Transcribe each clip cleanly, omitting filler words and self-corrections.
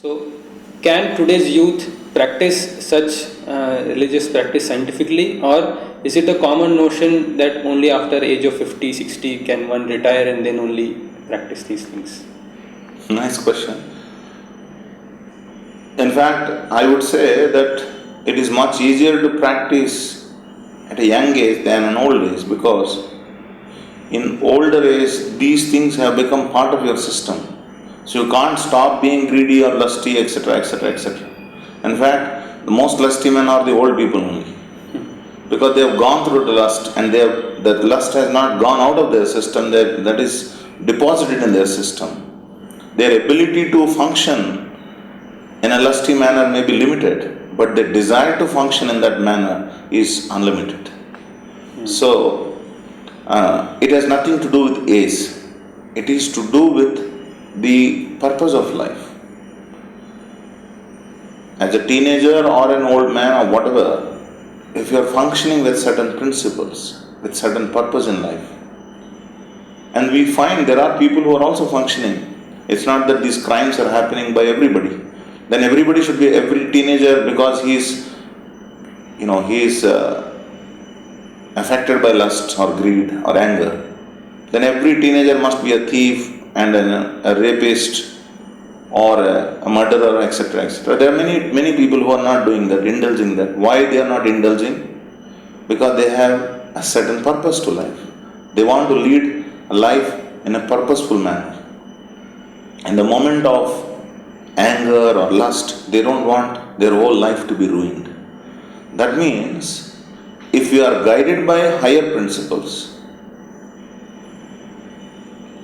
So, can today's youth practice such religious practice scientifically, or is it a common notion that only after age of 50, 60 can one retire and then only practice these things? Nice question. In fact, I would say that it is much easier to practice at a young age than an old age, because in older age these things have become part of your system. So you can't stop being greedy or lusty, etc., etc., etc. In fact, the most lusty men are the old people only, because they have gone through the lust, and that lust has not gone out of their system, that is deposited in their system. Their ability to function in a lusty manner may be limited, but the desire to function in that manner is unlimited. So, it has nothing to do with age. It is to do with the purpose of life. As a teenager or an old man or whatever, if you are functioning with certain principles, with certain purpose in life, and we find there are people who are also functioning. It's not that these crimes are happening by everybody. Then everybody should be every teenager because he is affected by lust or greed or anger. Then every teenager must be a thief and a rapist or a murderer, etc., etc. There are many people who are not doing that, indulging that. Why they are not indulging? Because they have a certain purpose to life. They want to lead a life in a purposeful manner. In the moment of anger or lust, they don't want their whole life to be ruined. That means, if you are guided by higher principles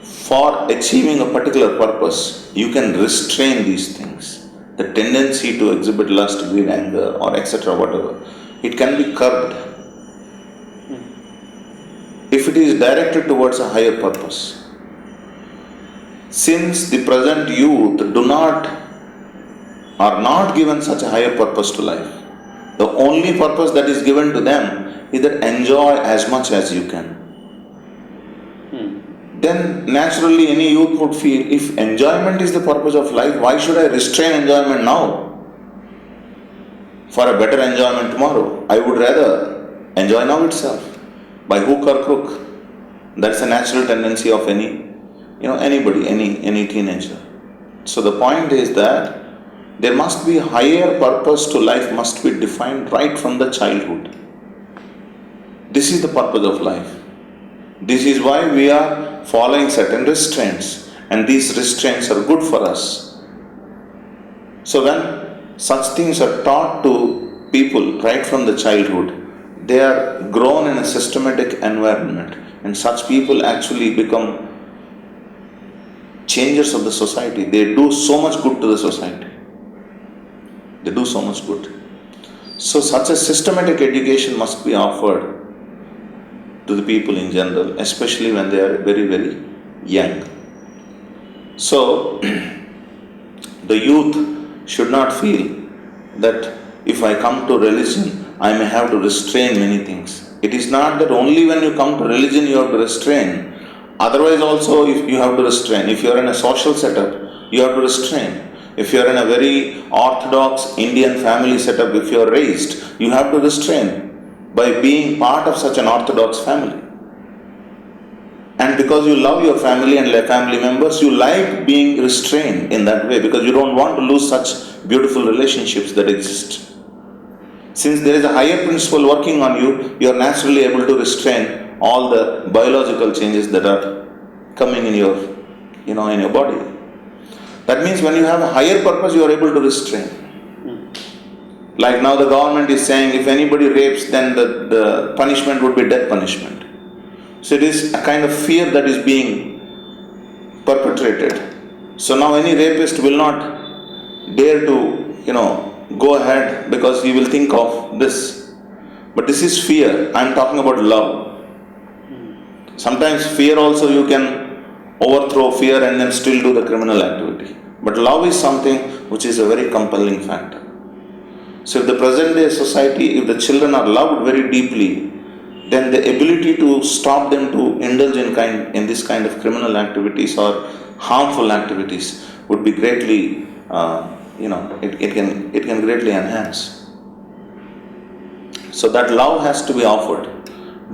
for achieving a particular purpose, you can restrain these things. The tendency to exhibit lust, greed, anger, or etc., whatever, it can be curbed if it is directed towards a higher purpose. Since the present youth are not given such a higher purpose to life, the only purpose that is given to them is that enjoy as much as you can. Then naturally any youth would feel, if enjoyment is the purpose of life, why should I restrain enjoyment now for a better enjoyment tomorrow? I would rather enjoy now itself, by hook or crook. That's a natural tendency of anybody, any teenager. So the point is that there must be higher purpose to life, must be defined right from the childhood. This is the purpose of life. This is why we are following certain restraints, and these restraints are good for us. So when such things are taught to people right from the childhood, they are grown in a systematic environment, and such people actually become changers of the society. They do so much good to the society. They do so much good. So such a systematic education must be offered to the people in general, especially when they are very, very young. So the youth should not feel that if I come to religion, I may have to restrain many things. It is not that only when you come to religion you have to restrain. Otherwise also if you have to restrain. If you are in a social setup, you have to restrain. If you are in a very orthodox Indian family setup, if you are raised, you have to restrain by being part of such an orthodox family. And because you love your family and family members, you like being restrained in that way, because you don't want to lose such beautiful relationships that exist. Since there is a higher principle working on you, you are naturally able to restrain all the biological changes that are coming in your body. That means when you have a higher purpose, you are able to restrain. Like now the government is saying, if anybody rapes, then the punishment would be death punishment. So it is a kind of fear that is being perpetrated. So now any rapist will not dare to, go ahead, because he will think of this. But this is fear. I am talking about love. Sometimes fear also, you can overthrow fear and then still do the criminal activity. But love is something which is a very compelling factor. So if the present day society, if the children are loved very deeply, then the ability to stop them to indulge in this kind of criminal activities or harmful activities would be greatly it can greatly enhance. So that love has to be offered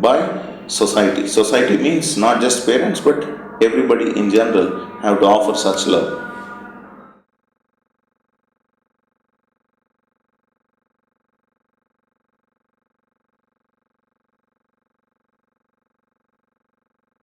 by society. Society means not just parents, but everybody in general have to offer such love.